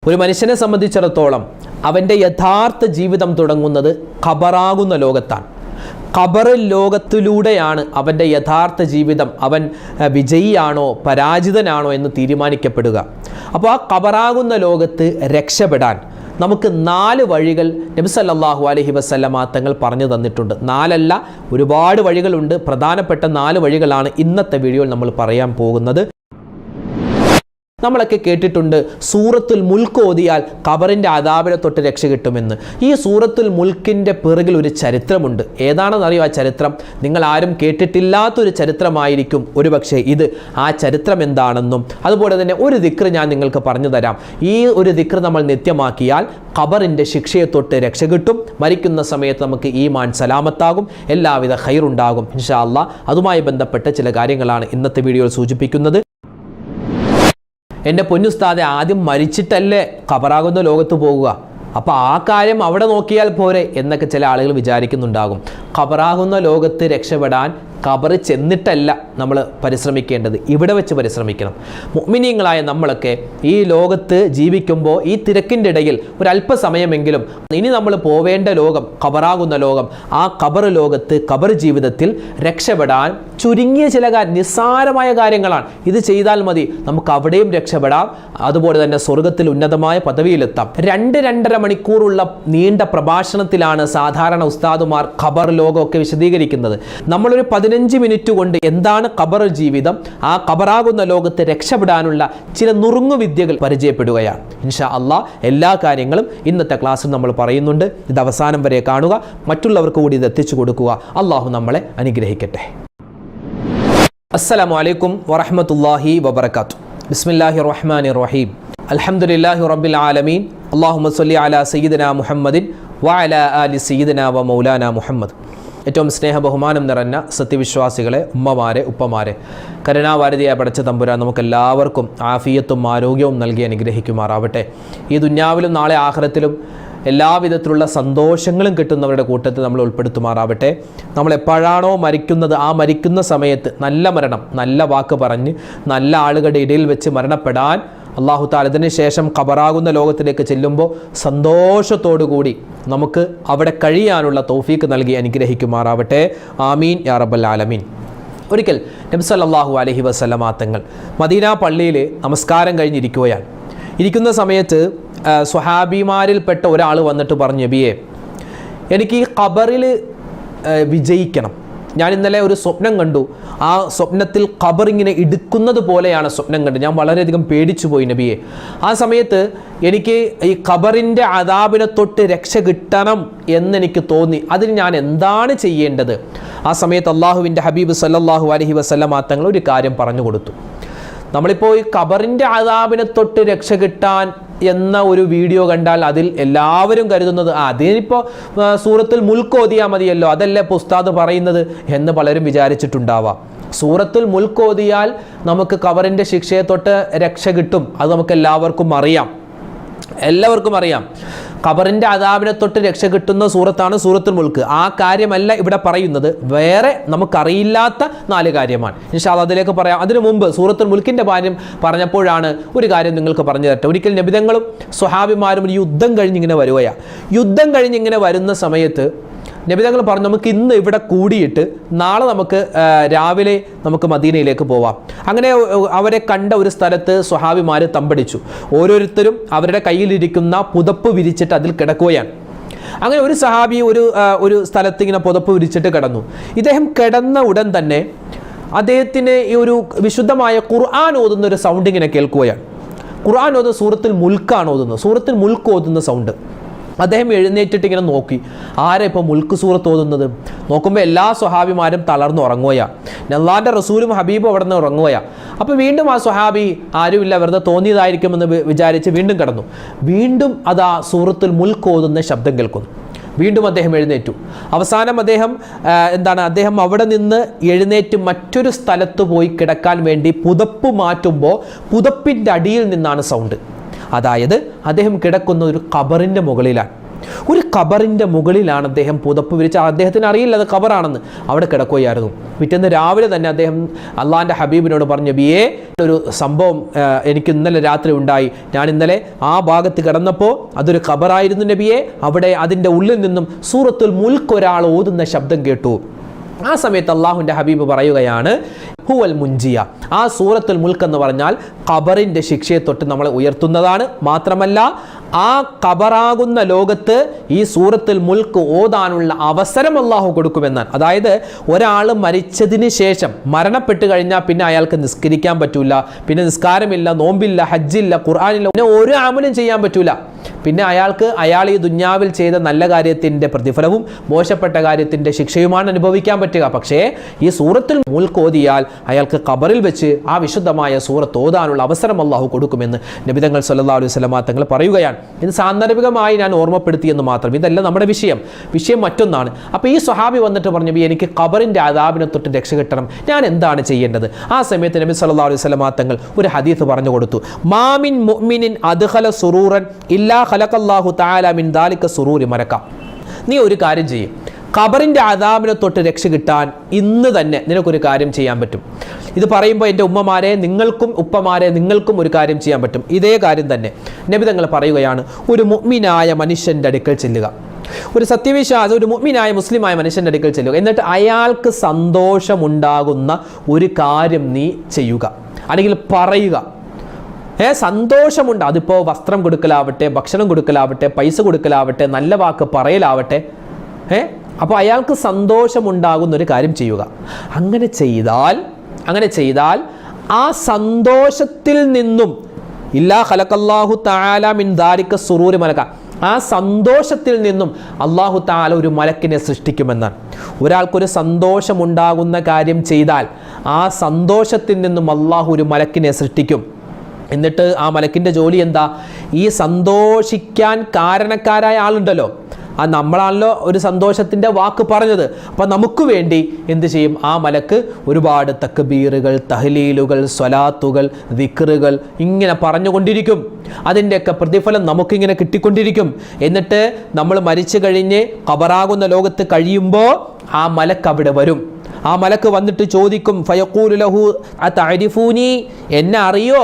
ഒരു മനുഷ്യനെ സംബന്ധിച്ചിടത്തോളം അവൻ്റെ യഥാർത്ഥ ജീവിതം തുടങ്ങുന്നത് ഖബറാകുന്ന ലോകത്താണ്. ഖബർ ലോകത്തിലൂടെയാണ് അവൻ്റെ യഥാർത്ഥ ജീവിതം, അവൻ വിജയിയാണോ പരാജിതനാണോ എന്ന് തീരുമാനിക്കപ്പെടുക. അപ്പോൾ ആ ഖബറാകുന്ന ലോകത്ത് രക്ഷപ്പെടാൻ നമുക്ക് 4 വഴികൾ നബി സല്ലല്ലാഹു അലൈഹി വസല്ലമ തങ്ങൾ പറഞ്ഞു തന്നിട്ടുണ്ട്. 4 അല്ല, ഒരുപാട് വഴികളുണ്ട്. പ്രധാനപ്പെട്ട 4 വഴികളാണ് ഇന്നത്തെ വീഡിയോയിൽ നമ്മൾ പറയാൻ പോകുന്നത്. നമ്മളൊക്കെ കേട്ടിട്ടുണ്ട് സൂറത്തുൽ മുൽക്ക് ഓതിയാൽ ഖബറിൻ്റെ അദാബിനെ തൊട്ട് രക്ഷ കിട്ടുമെന്ന്. ഈ സൂറത്തുൽ മുൽക്കിൻ്റെ പിറകിൽ ഒരു ചരിത്രമുണ്ട്. ഏതാണെന്നറിയോ ആ ചരിത്രം? നിങ്ങൾ ആരും കേട്ടിട്ടില്ലാത്തൊരു ചരിത്രമായിരിക്കും ഒരുപക്ഷെ ഇത്. ആ ചരിത്രം എന്താണെന്നും അതുപോലെ തന്നെ ഒരു ദിക്ർ ഞാൻ നിങ്ങൾക്ക് പറഞ്ഞു തരാം. ഈ ഒരു ദിക്ർ നമ്മൾ നിത്യമാക്കിയാൽ ഖബറിൻ്റെ ശിക്ഷയെ തൊട്ട് രക്ഷ കിട്ടും. മരിക്കുന്ന സമയത്ത് നമുക്ക് ഈമാൻ സലാമത്താകും, എല്ലാവിധ ഖൈറുണ്ടാകും ഇൻഷാ അല്ലാഹ്. അതുമായി ബന്ധപ്പെട്ട ചില കാര്യങ്ങളാണ് ഇന്നത്തെ വീഡിയോയിൽ സൂചിപ്പിക്കുന്നത്. എൻ്റെ പൊന്നുസ്താദെ, ആദ്യം മരിച്ചിട്ടല്ലേ ഖബറാകുന്ന ലോകത്ത് പോകുക, അപ്പോൾ ആ കാര്യം അവിടെ നോക്കിയാൽ പോരെ എന്നൊക്കെ ചില ആളുകൾ വിചാരിക്കുന്നുണ്ടാകും. ഖബറാകുന്ന ലോകത്ത് രക്ഷപ്പെടാൻ ഖബർ ചെന്നിട്ടല്ല നമ്മൾ പരിശ്രമിക്കേണ്ടത്, ഇവിടെ വെച്ച് പരിശ്രമിക്കണം. മുഅ്മിനീങ്ങളായ നമ്മളൊക്കെ ഈ ലോകത്ത് ജീവിക്കുമ്പോൾ ഈ തിരക്കിൻ്റെ ഇടയിൽ ഒരല്പസമയമെങ്കിലും ഇനി നമ്മൾ പോവേണ്ട ലോകം ഖബറാകുന്ന ലോകം, ആ ഖബർ ലോകത്ത് ഖബർ ജീവിതത്തിൽ രക്ഷപ്പെടാൻ ചുരുങ്ങിയ ചില നിസ്സാരമായ കാര്യങ്ങളാണ്. ഇത് ചെയ്താൽ മതി, നമുക്ക് അവിടെയും രക്ഷപ്പെടാം, അതുപോലെ തന്നെ സ്വർഗത്തിൽ ഉന്നതമായ പദവിയിലെത്താം. 2-2.5 മണിക്കൂറുള്ള നീണ്ട പ്രഭാഷണത്തിലാണ് സാധാരണ ഉസ്താദുമാർ ഖബർ ലോകമൊക്കെ വിശദീകരിക്കുന്നത്. നമ്മളൊരു 15 മിനിറ്റ് കൊണ്ട് എന്താണ് ഖബർ ജീവിതം, ആ ഖബറാകുന്ന ലോകത്ത് രക്ഷപ്പെടാനുള്ള ചില നുറുങ്ങു വിദ്യകൾ പരിചയപ്പെടുകയാണ് ഇൻഷാ അല്ലാഹ്. എല്ലാ കാര്യങ്ങളും ഇന്നത്തെ ക്ലാസ്സിൽ നമ്മൾ പറയുന്നുണ്ട്. ഇത് അവസാനം വരെ കാണുക, മറ്റുള്ളവർക്ക് കൂടി ഇത് എത്തിച്ചു കൊടുക്കുക. അള്ളാഹു നമ്മളെ അനുഗ്രഹിക്കട്ടെ. അസ്സലാമു അലൈക്കും വറഹ്മത്തുള്ളാഹി വബറകാതുഹു. ബിസ്മില്ലാഹിർ റഹ്മാനിർ റഹീം. അൽഹംദുലില്ലാഹി റബ്ബിൽ ആലമീൻ. അല്ലാഹുമ്മ സ്വല്ലി അലാ സയ്യിദിനാ മുഹമ്മദിൻ വഅലാ ആലി സയ്യിദിനാ വ മൗലാനാ മുഹമ്മദ്. ഏറ്റവും സ്നേഹ ബഹുമാനം നിറഞ്ഞ സത്യവിശ്വാസികളെ, ഉമ്മമാരെ, ഉപ്പമാരെ, കരുണാവാരിധിയായ പടച്ച തമ്പുരാൻ നമുക്കെല്ലാവർക്കും ആഫിയത്തും ആരോഗ്യവും നൽകി അനുഗ്രഹിക്കുമാറാവട്ടെ. ഈ ദുന്യാവിലും നാളെ ആഖിറത്തിലും എല്ലാവിധത്തിലുള്ള സന്തോഷങ്ങളും കിട്ടുന്നവരുടെ കൂട്ടത്തിൽ നമ്മൾ ഉൾപ്പെടുത്തുമാറാവട്ടെ. നമ്മൾ എപ്പോഴാണോ മരിക്കുന്നത് ആ മരിക്കുന്ന സമയത്ത് നല്ല മരണം, നല്ല വാക്ക് പറഞ്ഞ് നല്ല ആളുകളുടെ ഇടയിൽ വെച്ച് മരണപ്പെടാൻ അല്ലാഹു തആല ഇതിന് ശേഷം ഖബറാകുന്ന ലോകത്തിലേക്ക് ചെല്ലുമ്പോൾ സന്തോഷത്തോടു കൂടി നമുക്ക് അവിടെ കഴിയാനുള്ള തൗഫീക്ക് നൽകി അനുഗ്രഹിക്കുമാറാവട്ടെ. ആമീൻ യാ റബ്ബൽ ആലമീൻ. ഒരിക്കൽ നബി സല്ലല്ലാഹു അലൈഹി വസല്ലമ തങ്ങൾ മദീന പള്ളിയിൽ നമസ്കാരം കഴിഞ്ഞിരിക്കുകയാണ്. ഇരിക്കുന്ന സമയത്ത് സ്വഹാബിമാരിൽപ്പെട്ട ഒരാൾ വന്നിട്ട് പറഞ്ഞു, നബിയെ, എനിക്ക് ഈ ഖബറിൽ വിജയിക്കണം. ഞാൻ ഇന്നലെ ഒരു സ്വപ്നം കണ്ടു. ആ സ്വപ്നത്തിൽ ഖബർ ഇങ്ങനെ ഇടുക്കുന്നത് പോലെയാണ് സ്വപ്നം കണ്ടത്. ഞാൻ വളരെയധികം പേടിച്ചു പോയി നബിയെ. ആ സമയത്ത് എനിക്ക് ഈ ഖബറിൻ്റെ അദാബിനെ തൊട്ട് രക്ഷ കിട്ടണം എന്നെനിക്ക് തോന്നി. അതിന് ഞാൻ എന്താണ് ചെയ്യേണ്ടത്? ആ സമയത്ത് അള്ളാഹുവിൻ്റെ ഹബീബ് സല്ലല്ലാഹു അലൈഹി വസല്ലമ തങ്ങൾ ഒരു കാര്യം പറഞ്ഞു കൊടുത്തു. നമ്മളിപ്പോൾ ഈ ഖബറിൻ്റെ അദാബിനെ തൊട്ട് രക്ഷ കിട്ടാൻ എന്ന ഒരു വീഡിയോ കണ്ടാൽ അതിൽ എല്ലാവരും കരുതുന്നത് അതിനിപ്പോൾ സൂറത്തുൽ മുൽക്ക് ഓതിയാൽ മതിയല്ലോ, അതല്ലേ ഇപ്പോൾ ഉസ്താദ് പറയുന്നത് എന്ന് പലരും വിചാരിച്ചിട്ടുണ്ടാവാം. സൂറത്തുൽ മുൽക്ക് ഓതിയാൽ നമുക്ക് ഖബറിൻ്റെ ശിക്ഷയെ തൊട്ട് രക്ഷ കിട്ടും. അത് നമുക്ക് എല്ലാവർക്കും അറിയാം. ഖബറിൻ്റെ അദാബിനെ തൊട്ട് രക്ഷ കിട്ടുന്ന സൂറത്താണ് സൂറത്തുൽ മുൽക്ക്. ആ കാര്യമല്ല ഇവിടെ പറയുന്നത്, വേറെ നമുക്കറിയില്ലാത്ത 4 കാര്യമാണ്. ഇൻഷാ അല്ലാഹ് അതിലേക്ക് പറയാം. അതിനു മുമ്പ് സൂറത്തുൽ മുൽക്കിൻ്റെ കാര്യം പറഞ്ഞപ്പോഴാണ് ഒരു കാര്യം നിങ്ങൾക്ക് പറഞ്ഞു തരട്ടെ. ഒരിക്കൽ നബിതങ്ങളും സ്വഹാബിമാരും യുദ്ധം കഴിഞ്ഞിങ്ങനെ വരുന്ന സമയത്ത് നബിതങ്ങൾ പറഞ്ഞു, നമുക്ക് ഇന്ന് ഇവിടെ കൂടിയിട്ട് നാളെ നമുക്ക് രാവിലെ നമുക്ക് മദീനയിലേക്ക് പോവാം. അങ്ങനെ അവരെ കണ്ട ഒരു സ്ഥലത്ത് സ്വഹാബിമാർ തമ്പടിച്ചു. ഓരോരുത്തരും അവരുടെ കയ്യിലിരിക്കുന്ന പുതപ്പ് വിരിച്ചിട്ട് അതിൽ കിടക്കുകയാണ്. അങ്ങനെ ഒരു സഹാബി ഒരു സ്ഥലത്ത് ഇങ്ങനെ പുതപ്പ് വിരിച്ചിട്ട് കിടന്നു. ഇദ്ദേഹം കിടന്ന ഉടൻ തന്നെ അദ്ദേഹത്തിന് ഈ ഒരു വിശുദ്ധമായ ഖുർആൻ ഓതുന്ന ഒരു സൗണ്ട് ഇങ്ങനെ കേൾക്കുകയാണ്. ഖുർആൻ ഓതുന്ന സൂറത്തുൽ മുൽക്കാണ് ഓതുന്നത്, സൂറത്തുൽ മുൽക്ക് ഓതുന്ന സൗണ്ട്. അദ്ദേഹം എഴുന്നേറ്റിട്ട് ഇങ്ങനെ നോക്കി, ആരാ ഇപ്പോൾ മുൽക്ക് സൂറത്ത് ഓതുന്നത്? നോക്കുമ്പോൾ എല്ലാ സ്വഹാബിമാരും തളർന്ന് ഉറങ്ങുകയാണ്. അല്ലാഹുവിൻ്റെ റസൂലും ഹബീബും അവിടെ നിന്ന് ഉറങ്ങുകയാണ്. അപ്പോൾ വീണ്ടും ആ സ്വഹാബി ആരുമില്ല, വെറുതെ തോന്നിയതായിരിക്കുമെന്ന് വിചാരിച്ച് വീണ്ടും കിടന്നു. വീണ്ടും അതാ സൂറത്തുൽ മുൽക്ക് ഓതുന്ന ശബ്ദം കേൾക്കുന്നു. വീണ്ടും അദ്ദേഹം എഴുന്നേറ്റു. അവസാനം അദ്ദേഹം അവിടെ നിന്ന് എഴുന്നേറ്റ് മറ്റൊരു സ്ഥലത്ത് പോയി കിടക്കാൻ വേണ്ടി പുതപ്പ് മാറ്റുമ്പോൾ പുതപ്പിൻ്റെ അടിയിൽ നിന്നാണ് സൗണ്ട്. അതായത് അദ്ദേഹം കിടക്കുന്ന ഒരു ഖബറിൻ്റെ മുകളിലാണ്. ഒരു ഖബറിൻ്റെ മുകളിലാണ് അദ്ദേഹം പുതപ്പ് വിരിച്ച. അദ്ദേഹത്തിന് അറിയില്ല അത് ഖബറാണെന്ന്. അവിടെ കിടക്കുകയായിരുന്നു. പിറ്റേന്ന് രാവിലെ തന്നെ അദ്ദേഹം അള്ളാഹിൻ്റെ ഹബീബിനോട് പറഞ്ഞു, നബിയേ, ഒരു സംഭവം എനിക്ക് ഇന്നലെ രാത്രി ഉണ്ടായി. ഞാൻ ഇന്നലെ ആ ഭാഗത്ത് കിടന്നപ്പോൾ അതൊരു ഖബറായിരുന്നു നബിയെ. അവിടെ അതിൻ്റെ ഉള്ളിൽ നിന്നും സൂറത്തുൽ മുൽക്ക് ഒരാൾ ഓതുന്ന ശബ്ദം കേട്ടു. ആ സമയത്ത് അള്ളാഹുവിൻ്റെ ഹബീബ് പറയുകയാണ്, ഹുവൽ മുൻജിയ. ആ സൂറത്തുൽ മുൽക്ക് എന്ന് പറഞ്ഞാൽ ഖബറിൻ്റെ ശിക്ഷയെ തൊട്ട് നമ്മളെ ഉയർത്തുന്നതാണ്. മാത്രമല്ല ആ ഖബറാകുന്ന ലോകത്ത് ഈ സൂറത്തുൽ മുൽക്ക് ഓതാനുള്ള അവസരം അള്ളാഹു കൊടുക്കുമെന്നാണ്. അതായത് ഒരാൾ മരിച്ചതിന് ശേഷം മരണപ്പെട്ട് കഴിഞ്ഞാൽ പിന്നെ അയാൾക്ക് നിസ്കരിക്കാൻ പറ്റൂല, പിന്നെ നിസ്കാരമില്ല, നോമ്പില്ല, ഹജ്ജില്ല, ഖുർആനില്ല, പിന്നെ ഒരു അമലും ചെയ്യാൻ പറ്റൂല. പിന്നെ അയാൾ ഈ ദുന്യാവിൽ ചെയ്ത നല്ല കാര്യത്തിൻ്റെ പ്രതിഫലവും മോശപ്പെട്ട കാര്യത്തിൻ്റെ ശിക്ഷയുമാണ് അനുഭവിക്കാൻ പറ്റുക. പക്ഷേ ഈ സൂറത്തുൽ മുൽക്ക് ഓതിയാൽ അയാൾക്ക് ഖബറിൽ വെച്ച് ആ വിശുദ്ധമായ സൂറത്ത് ഓതാനുള്ള അവസരം അള്ളാഹു കൊടുക്കുമെന്ന് നബി തങ്ങൾ സല്ലല്ലാഹു അലൈഹി വസല്ലം തങ്ങൾ പറയുകയാണ്. ഇത് സാന്ദർഭികമായി ഞാൻ ഓർമ്മപ്പെടുത്തിയെന്ന് മാത്രം. ഇതല്ല നമ്മുടെ വിഷയം മറ്റൊന്നാണ്. അപ്പോൾ ഈ സ്വഹാബി വന്നിട്ട് പറഞ്ഞു, എനിക്ക് ഖബറിൻ്റെ അദാബിനെ തൊട്ട് രക്ഷ കിട്ടണം, ഞാൻ എന്താണ് ചെയ്യേണ്ടത്? ആ സമയത്ത് നബി സല്ലല്ലാഹു അലൈഹി വസല്ലം തങ്ങൾ ഒരു ഹദീസ് പറഞ്ഞു കൊടുത്തു. മാമിൻ മുഅ്മിനിൻ അദ്ഖല സുറൂറൻ ഇല്ലാ ഖലഖല്ലാഹു തആല മിൻ ദാലിക സുറൂരി മലക. നീ ഒരു കാര്യം ചെയ്യും, ഖബറിൻ്റെ അദാബിനെ തൊട്ട് രക്ഷ കിട്ടാൻ ഇന്ന് തന്നെ നിനക്കൊരു കാര്യം ചെയ്യാൻ പറ്റും. ഇത് പറയുമ്പോൾ എൻ്റെ ഉമ്മമാരെ, നിങ്ങൾക്കും ഉപ്പമാരെ, നിങ്ങൾക്കും ഒരു കാര്യം ചെയ്യാൻ പറ്റും. ഇതേ കാര്യം തന്നെ നബി തങ്ങൾ പറയുകയാണ്, ഒരു മുഅ്മിനായ മനുഷ്യൻ്റെ അടുക്കൽ ചെല്ലുക. ഒരു സത്യവിശ്വാസി, ഒരു മുഅ്മിനായ മുസ്ലിമായ മനുഷ്യൻ്റെ അടുക്കൽ ചെല്ലുക. എന്നിട്ട് അയാൾക്ക് സന്തോഷമുണ്ടാകുന്ന ഒരു കാര്യം നീ ചെയ്യുക, അല്ലെങ്കിൽ പറയുക. സന്തോഷമുണ്ട്. അതിപ്പോൾ വസ്ത്രം കൊടുക്കലാവട്ടെ, ഭക്ഷണം കൊടുക്കലാവട്ടെ, പൈസ കൊടുക്കലാവട്ടെ, നല്ല വാക്ക് പറയലാവട്ടെ. അപ്പോൾ അയാൾക്ക് സന്തോഷമുണ്ടാകുന്ന ഒരു കാര്യം ചെയ്യുക. അങ്ങനെ ചെയ്താൽ ആ സന്തോഷത്തിൽ നിന്നും ഇല്ലാ ഖലഖല്ലാഹു തആല മിൻ ദാലിക സുറൂരി മലക, ആ സന്തോഷത്തിൽ നിന്നും അല്ലാഹു തആല ഒരു മലക്കിനെ സൃഷ്ടിക്കുമെന്നാണ്. ഒരാൾക്കൊരു സന്തോഷമുണ്ടാകുന്ന കാര്യം ചെയ്താൽ ആ സന്തോഷത്തിൽ നിന്നും അല്ലാഹു ഒരു മലക്കിനെ സൃഷ്ടിക്കും. എന്നിട്ട് ആ മലക്കിൻ്റെ ജോലി എന്താ? ഈ സന്തോഷിക്കാൻ കാരണക്കാരായ ആളുണ്ടല്ലോ, ആ നമ്മളാണല്ലോ ഒരു സന്തോഷത്തിൻ്റെ വാക്ക് പറഞ്ഞത്. അപ്പം നമുക്ക് വേണ്ടി എന്ത് ചെയ്യും? ആ മലക്ക് ഒരുപാട് തക്ബീറുകൾ, തഹ്ലീലുകൾ, സ്വലാത്തുകൾ, ദിക്റുകൾ ഇങ്ങനെ പറഞ്ഞുകൊണ്ടിരിക്കും. അതിൻ്റെയൊക്കെ പ്രതിഫലം നമുക്കിങ്ങനെ കിട്ടിക്കൊണ്ടിരിക്കും. എന്നിട്ട് നമ്മൾ മരിച്ചു കഴിഞ്ഞ് ഖബറാകുന്ന ലോകത്ത് കഴിയുമ്പോൾ ആ മലക്ക് അവിടെ വരും. ആ മലക്ക് വന്നിട്ട് ചോദിക്കും, ഫയഖൂലു ലഹു അതഅരിഫൂനി, എന്നെ അറിയോ?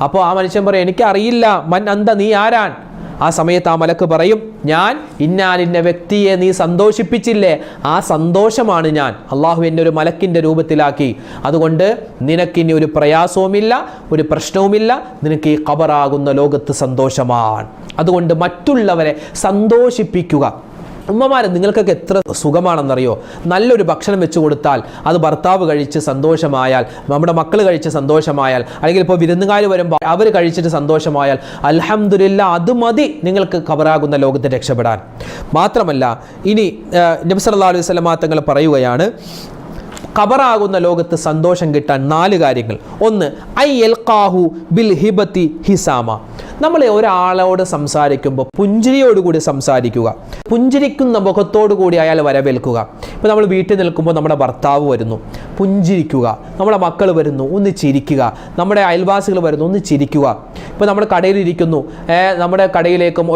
അപ്പോൾ ആ മനുഷ്യൻ പറയും, എനിക്കറിയില്ല. മൻ അന്ത, നീ ആരാൻ? ആ സമയത്ത് ആ മലക്ക് പറയും, ഞാൻ ഇന്നാലിന്ന വ്യക്തിയെ നീ സന്തോഷിപ്പിച്ചില്ലേ, ആ സന്തോഷമാണ് ഞാൻ. അള്ളാഹു എന്നെ ഒരു മലക്കിൻ്റെ രൂപത്തിലാക്കി. അതുകൊണ്ട് നിനക്കിനി ഒരു പ്രയാസവുമില്ല, ഒരു പ്രശ്നവുമില്ല. നിനക്ക് ഈ ഖബറാകുന്ന ലോകത്ത് സന്തോഷമാണ്. അതുകൊണ്ട് മറ്റുള്ളവരെ സന്തോഷിപ്പിക്കുക. ഉമ്മമാരെ, നിങ്ങൾക്കൊക്കെ എത്ര സുഖമാണെന്നറിയോ? നല്ലൊരു ഭക്ഷണം വെച്ച് കൊടുത്താൽ അത് ഭർത്താവ് കഴിച്ച് സന്തോഷമായാൽ, നമ്മുടെ മക്കൾ കഴിച്ച് സന്തോഷമായാൽ, അല്ലെങ്കിൽ ഇപ്പോൾ വിരുന്നുകാർ വരുമ്പോൾ അവർ കഴിച്ചിട്ട് സന്തോഷമായാൽ, അൽഹംദുലില്ലാ, അത് മതി നിങ്ങൾക്ക് ഖബറാകുന്ന ലോകത്ത് രക്ഷപ്പെടാൻ. മാത്രമല്ല, ഇനി നബി സല്ലല്ലാഹു അലൈഹി വസല്ലം തങ്ങൾ പറയുകയാണ്, ഖബറാകുന്ന ലോകത്ത് സന്തോഷം കിട്ടാൻ 4 കാര്യങ്ങൾ. ഒന്ന്, ഐ യൽഖാഹു ബിൽ ഹിബത്തി ഹിസാമ. നമ്മൾ ഒരാളോട് സംസാരിക്കുമ്പോൾ പുഞ്ചിരിയോടുകൂടി സംസാരിക്കുക, പുഞ്ചിരിക്കുന്ന മുഖത്തോടു കൂടി അയാൾ വരവേൽക്കുക. ഇപ്പോൾ നമ്മൾ വീട്ടിൽ നിൽക്കുമ്പോൾ നമ്മുടെ ഭർത്താവ് വരുന്നു, പുഞ്ചിരിക്കുക. നമ്മുടെ മക്കൾ വരുന്നു, ഒന്ന് ചിരിക്കുക. നമ്മുടെ അയൽവാസികൾ വരുന്നു, ഒന്ന് ചിരിക്കുക. ഇപ്പോൾ നമ്മൾ കടയിലിരിക്കുന്നു, നമ്മുടെ കടയിലേക്കും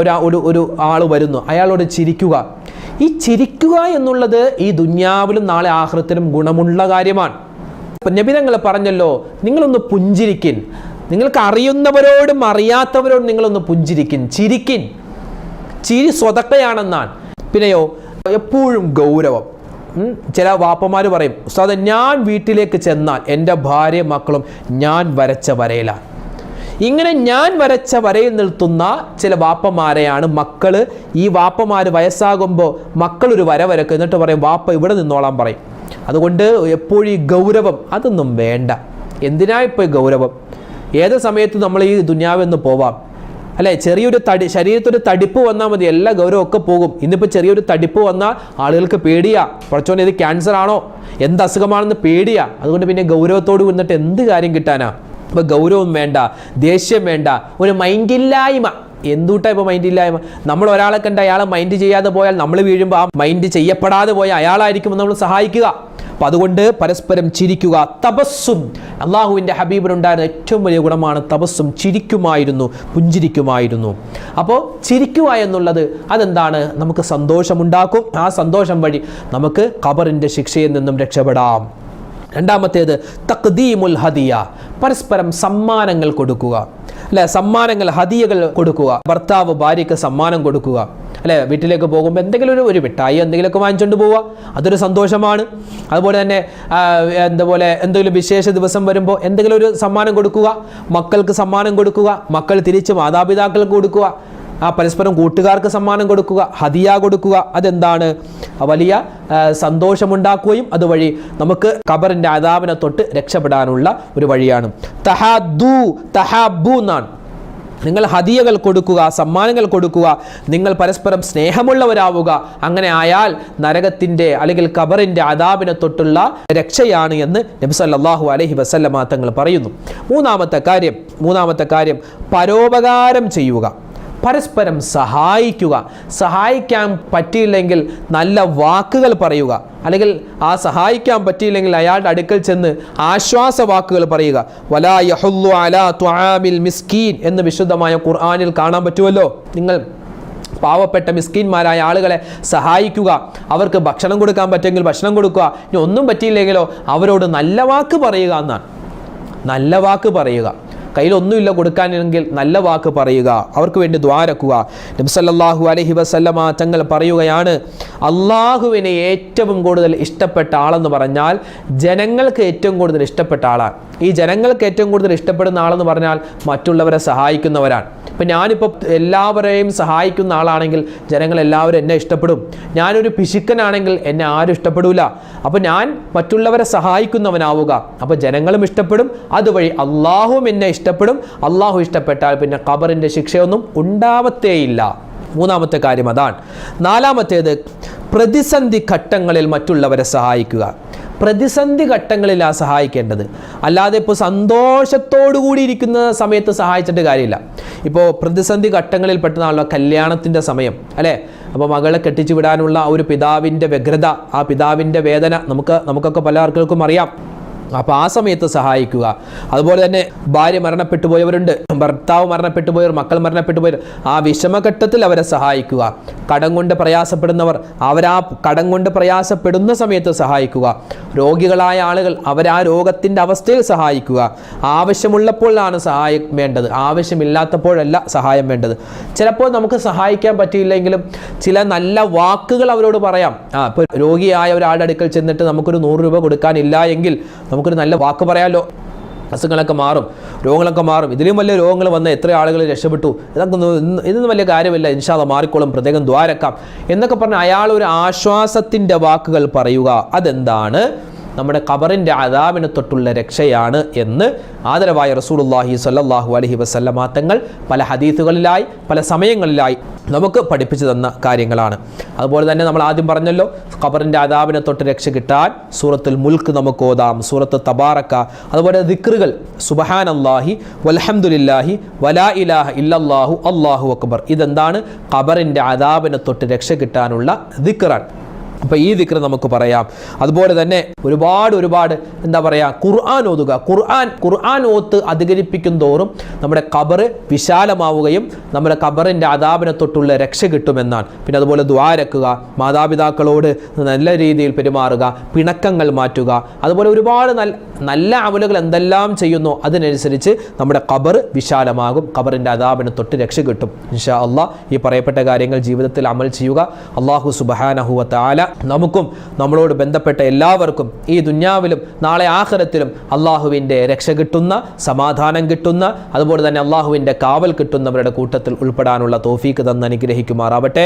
ഒരു ആൾ വരുന്നു, അയാളോട് ചിരിക്കുക. ഈ ചിരിക്കുക എന്നുള്ളത് ഈ ദുന്യാവിലും നാളെ ആഖിറത്തിലും ഗുണമുള്ള കാര്യമാണ്. നബി തങ്ങൾ പറഞ്ഞല്ലോ, നിങ്ങളൊന്ന് പുഞ്ചിരിക്കിൻ. നിങ്ങൾക്ക് അറിയുന്നവരോടും അറിയാത്തവരോടും നിങ്ങളൊന്ന് പുഞ്ചിരിക്കിൻ, ചിരിക്കിൻ. ചിരി സ്വതക്കയാണെന്നാണ്. പിന്നെയോ എപ്പോഴും ഗൗരവം. ചില വാപ്പമാർ പറയും, ഉസ്താദ്, ഞാൻ വീട്ടിലേക്ക് ചെന്നാൽ എൻ്റെ ഭാര്യയും മക്കളും ഞാൻ വരച്ച വരയിലാണ്. ഇങ്ങനെ ഞാൻ വരച്ച വരയിൽ നിർത്തുന്ന ചില വാപ്പമാരെയാണ് മക്കൾ. ഈ വാപ്പമാർ വയസ്സാകുമ്പോൾ മക്കളൊരു വര വരക്കും, എന്നിട്ട് പറയും, വാപ്പ ഇവിടെ നിന്നോളാൻ പറയും. അതുകൊണ്ട് എപ്പോഴും ഈ ഗൗരവം അതൊന്നും വേണ്ട. എന്തിനാ ഇപ്പോൾ ഗൗരവം? ഏത് സമയത്ത് നമ്മൾ ഈ ദുനിയാവെന്ന് പോവാം, അല്ലേ? ചെറിയൊരു ശരീരത്തൊരു തടിപ്പ് വന്നാൽ മതി, എല്ലാ ഗൗരവമൊക്കെ പോകും. ഇന്നിപ്പോൾ ചെറിയൊരു തടിപ്പ് വന്നാൽ ആളുകൾക്ക് പേടിയാ, കുറച്ചോനെ ഇത് ക്യാൻസർ ആണോ, എന്ത് അസുഖമാണെന്ന് പേടിയാ. അതുകൊണ്ട് പിന്നെ ഗൗരവത്തോട് വന്നിട്ട് എന്ത് കാര്യം കിട്ടാനാ? ഇപ്പോൾ ഗൗരവം വേണ്ട, ദേഷ്യം വേണ്ട, ഒരു മൈൻഡില്ലായ്മ. എന്തുട്ടാ ഇപ്പോൾ മൈൻഡില്ലായ്മ? നമ്മൾ ഒരാളെ കണ്ട് അയാളെ മൈൻഡ് ചെയ്യാതെ പോയാൽ, നമ്മൾ വീഴുമ്പോൾ ആ മൈൻഡ് ചെയ്യപ്പെടാതെ പോയാൽ അയാളായിരിക്കും നമ്മൾ സഹായിക്കുക. അപ്പം അതുകൊണ്ട് പരസ്പരം ചിരിക്കുക. തബസ്സും, അള്ളാഹുവിൻ്റെ ഹബീബിനുണ്ടായിരുന്ന ഏറ്റവും വലിയ ഗുണമാണ് തബസ്സും. ചിരിക്കുമായിരുന്നു, പുഞ്ചിരിക്കുമായിരുന്നു. അപ്പോൾ ചിരിക്കുക എന്നുള്ളത് അതെന്താണ്? നമുക്ക് സന്തോഷമുണ്ടാക്കും. ആ സന്തോഷം വഴി നമുക്ക് ഖബറിൻ്റെ ശിക്ഷയിൽ നിന്നും രക്ഷപ്പെടാം. രണ്ടാമത്തേത് തഖ്ദീമുൽ ഹദിയ, പരസ്പരം സമ്മാനങ്ങൾ കൊടുക്കുക. അല്ലെ, സമ്മാനങ്ങൾ, ഹദിയകൾ കൊടുക്കുക. ഭർത്താവ് ഭാര്യയ്ക്ക് സമ്മാനം കൊടുക്കുക. അല്ലെ, വീട്ടിലേക്ക് പോകുമ്പോൾ എന്തെങ്കിലും ഒരു മിഠായി എന്തെങ്കിലുമൊക്കെ വാങ്ങിച്ചുകൊണ്ട് പോവുക, അതൊരു സന്തോഷമാണ്. അതുപോലെ തന്നെ എന്തെങ്കിലും വിശേഷ ദിവസം വരുമ്പോൾ എന്തെങ്കിലും ഒരു സമ്മാനം കൊടുക്കുക. മക്കൾക്ക് സമ്മാനം കൊടുക്കുക, മക്കൾ തിരിച്ച് മാതാപിതാക്കൾക്ക് കൊടുക്കുക. പരസ്പരം കൂട്ടുകാർക്ക് സമ്മാനം കൊടുക്കുക, ഹദിയ കൊടുക്കുക. അതെന്താണ്? വലിയ സന്തോഷമുണ്ടാക്കുകയും അതുവഴി നമുക്ക് ഖബറിൻ്റെ അദാബിനെ തൊട്ട് രക്ഷപ്പെടാനുള്ള ഒരു വഴിയാണ്. തഹാബു എന്നാണ്. നിങ്ങൾ ഹദിയകൾ കൊടുക്കുക, സമ്മാനങ്ങൾ കൊടുക്കുക, നിങ്ങൾ പരസ്പരം സ്നേഹമുള്ളവരാവുക. അങ്ങനെ ആയാൽ നരകത്തിൻ്റെ അല്ലെങ്കിൽ ഖബറിൻ്റെ അദാബിനെ തൊട്ടുള്ള രക്ഷയാണ് എന്ന് നബി സല്ലല്ലാഹു അലൈഹി വസല്ലമ തങ്ങൾ പറയുന്നു. മൂന്നാമത്തെ കാര്യം പരോപകാരം ചെയ്യുക, പരസ്പരം സഹായിക്കുക. സഹായിക്കാൻ പറ്റിയില്ലെങ്കിൽ നല്ല വാക്കുകൾ പറയുക, അല്ലെങ്കിൽ ആ സഹായിക്കാൻ പറ്റിയില്ലെങ്കിൽ അയാളുടെ അടുക്കൽ ചെന്ന് ആശ്വാസ വാക്കുകൾ പറയുക. വലാ യഹുല്ലു അലാ തുആമിൽ മിസ്കീൻ എന്ന് വിശുദ്ധമായ ഖുർആനിൽ കാണാൻ പറ്റുമല്ലോ. നിങ്ങൾ പാവപ്പെട്ട മിസ്കീന്മാരായ ആളുകളെ സഹായിക്കുക, അവർക്ക് ഭക്ഷണം കൊടുക്കാൻ പറ്റുമെങ്കിൽ ഭക്ഷണം കൊടുക്കുക. ഇനി ഒന്നും പറ്റിയില്ലെങ്കിലോ അവരോട് നല്ല വാക്ക് പറയുക എന്നാണ്. നല്ല വാക്ക് പറയുക. കയ്യിലൊന്നുമില്ല കൊടുക്കാനെങ്കിൽ നല്ല വാക്ക് പറയുക, അവർക്ക് വേണ്ടി ദ്വാരക്കുക. നബി സല്ലല്ലാഹു അലൈഹി വസല്ലമ തങ്ങൾ പറയുകയാണ്, അള്ളാഹുവിനെ ഏറ്റവും കൂടുതൽ ഇഷ്ടപ്പെട്ട ആളെന്ന് പറഞ്ഞാൽ ജനങ്ങൾക്ക് ഏറ്റവും കൂടുതൽ ഇഷ്ടപ്പെട്ട ആളാണ്. ഈ ജനങ്ങൾക്ക് ഏറ്റവും കൂടുതൽ ഇഷ്ടപ്പെടുന്ന ആളെന്ന് പറഞ്ഞാൽ മറ്റുള്ളവരെ സഹായിക്കുന്നവരാണ്. ഇപ്പം ഞാനിപ്പോൾ എല്ലാവരെയും സഹായിക്കുന്ന ആളാണെങ്കിൽ ജനങ്ങൾ എല്ലാവരും എന്നെ ഇഷ്ടപ്പെടും. ഞാനൊരു പിശുക്കനാണെങ്കിൽ എന്നെ ആരും ഇഷ്ടപ്പെടില്ല. അപ്പോൾ ഞാൻ മറ്റുള്ളവരെ സഹായിക്കുന്നവനാവുക, അപ്പോൾ ജനങ്ങളും ഇഷ്ടപ്പെടും, അതുവഴി അള്ളാഹുവും എന്നെ ഇഷ്ടപ്പെടും. അള്ളാഹു ഇഷ്ടപ്പെട്ടാൽ പിന്നെ ഖബറിൻ്റെ ശിക്ഷയൊന്നും ഉണ്ടാവത്തേയില്ല. മൂന്നാമത്തെ കാര്യം അതാണ്. നാലാമത്തേത് പ്രതിസന്ധി ഘട്ടങ്ങളിൽ മറ്റുള്ളവരെ സഹായിക്കുക. പ്രതിസന്ധി ഘട്ടങ്ങളിലാണ് സഹായിക്കേണ്ടത്, അല്ലാതെ ഇപ്പോൾ സന്തോഷത്തോടു കൂടി ഇരിക്കുന്ന സമയത്ത് സഹായിച്ചിട്ട് കാര്യമില്ല. ഇപ്പോൾ പ്രതിസന്ധി ഘട്ടങ്ങളിൽ പെട്ടതാണല്ലോ കല്യാണത്തിൻ്റെ സമയം, അല്ലേ? അപ്പോൾ മകളെ കെട്ടിച്ചു വിടാനുള്ള ഒരു പിതാവിൻ്റെ വ്യഗ്രത, ആ പിതാവിൻ്റെ വേദന നമുക്കൊക്കെ പല ആൾക്കാർക്കും അറിയാം. അപ്പോൾ ആ സമയത്ത് സഹായിക്കുക. അതുപോലെ തന്നെ ഭാര്യ മരണപ്പെട്ടു പോയവരുണ്ട്, ഭർത്താവ് മരണപ്പെട്ടു പോയവർ, മക്കൾ മരണപ്പെട്ടു പോയവർ, ആ വിഷമഘട്ടത്തിൽ അവരെ സഹായിക്കുക. കടം കൊണ്ട് പ്രയാസപ്പെടുന്നവർ, അവരാ കടം കൊണ്ട് പ്രയാസപ്പെടുന്ന സമയത്ത് സഹായിക്കുക. രോഗികളായ ആളുകൾ, അവരാ രോഗത്തിൻ്റെ അവസ്ഥയിൽ സഹായിക്കുക. ആവശ്യമുള്ളപ്പോഴാണ് സഹായം വേണ്ടത്, ആവശ്യമില്ലാത്തപ്പോഴല്ല സഹായം വേണ്ടത്. ചിലപ്പോൾ നമുക്ക് സഹായിക്കാൻ പറ്റിയില്ലെങ്കിലും ചില നല്ല വാക്കുകൾ അവരോട് പറയാം. ഇപ്പോൾ രോഗിയായ ഒരാളുടെ അടുക്കൽ ചെന്നിട്ട് നമുക്കൊരു 100 രൂപ കൊടുക്കാനില്ല എങ്കിൽ നമുക്കൊരു നല്ല വാക്ക് പറയാമല്ലോ. അസുഖങ്ങളൊക്കെ മാറും, രോഗങ്ങളൊക്കെ മാറും. ഇതിലും വലിയ രോഗങ്ങൾ വന്ന എത്ര ആളുകൾ രക്ഷപ്പെട്ടു. ഇതൊന്നും വലിയ കാര്യമില്ല, ഇൻഷാ അല്ലാഹ് മാറിക്കോളും, പ്രത്യേകം ദ്വാരക്കാം എന്നൊക്കെ പറഞ്ഞ് അയാൾ ഒരു ആശ്വാസത്തിൻ്റെ വാക്കുകൾ പറയുക. അതെന്താണ്? നമ്മുടെ ഖബറിൻ്റെ അദാബിനെ തൊട്ടുള്ള രക്ഷയാണ് എന്ന് ആദരവായ റസൂലുള്ളാഹി സ്വല്ലല്ലാഹു അലൈഹി വസല്ലമ തങ്ങൾ പല ഹദീസുകളിലായി പല സമയങ്ങളിലായി നമുക്ക് പഠിപ്പിച്ചു തന്ന കാര്യങ്ങളാണ്. അതുപോലെ തന്നെ നമ്മൾ ആദ്യം പറഞ്ഞല്ലോ, ഖബറിൻ്റെ അദാബിനെ തൊട്ട് രക്ഷ കിട്ടാൻ സൂറത്തുൽ മുൽക്ക് നമുക്ക് ഓതാം, സൂറത്ത് തബാറക്ക, അതുപോലെ ദിക്റുകൾ സുബ്ഹാനല്ലാഹി വൽഹംദുലില്ലാഹി വലാ ഇലാഹ ഇല്ലല്ലാഹു അല്ലാഹു അക്ബർ. ഇതെന്താണ്? ഖബറിൻ്റെ അദാബിനെ തൊട്ട് രക്ഷ കിട്ടാനുള്ള ദിക്റാണ്. അപ്പോൾ ഈ ദിക്ർ നമുക്ക് പറയാം. അതുപോലെ തന്നെ ഒരുപാട് എന്താ പറയുക, ഖുർആൻ ഓതുക. ഖുർആൻ ഓത്ത് അധികരിപ്പിക്കും തോറും നമ്മുടെ ഖബർ വിശാലമാവുകയും നമ്മുടെ ഖബറിൻ്റെ അദാബിനെ തൊട്ടുള്ള രക്ഷ കിട്ടുമെന്നാണ്. പിന്നെ അതുപോലെ ദ്വാരക്കുക, മാതാപിതാക്കളോട് നല്ല രീതിയിൽ പെരുമാറുക, പിണക്കങ്ങൾ മാറ്റുക. അതുപോലെ ഒരുപാട് നല്ല അമലുകൾ എന്തെല്ലാം ചെയ്യുന്നു അതിനനുസരിച്ച് നമ്മുടെ ഖബർ വിശാലമാകും, ഖബറിൻ്റെ അദാബിനെ തൊട്ട് രക്ഷ കിട്ടും. ഇൻഷാ അല്ലാഹ് ഈ പറയപ്പെട്ട കാര്യങ്ങൾ ജീവിതത്തിൽ അമൽ ചെയ്യുക. അല്ലാഹു സുബ്ഹാനഹു വ തആല നമുക്കും നമ്മളോട് ബന്ധപ്പെട്ട എല്ലാവർക്കും ഈ ദുനിയാവിലും നാളെ ആഖിറത്തിലും അള്ളാഹുവിൻ്റെ രക്ഷ കിട്ടുന്ന, സമാധാനം കിട്ടുന്ന, അതുപോലെ തന്നെ അള്ളാഹുവിൻ്റെ കാവൽ കിട്ടുന്നവരുടെ കൂട്ടത്തിൽ ഉൾപ്പെടാനുള്ള തൗഫീക്ക് തന്ന് അനുഗ്രഹിക്കുമാറാവട്ടെ.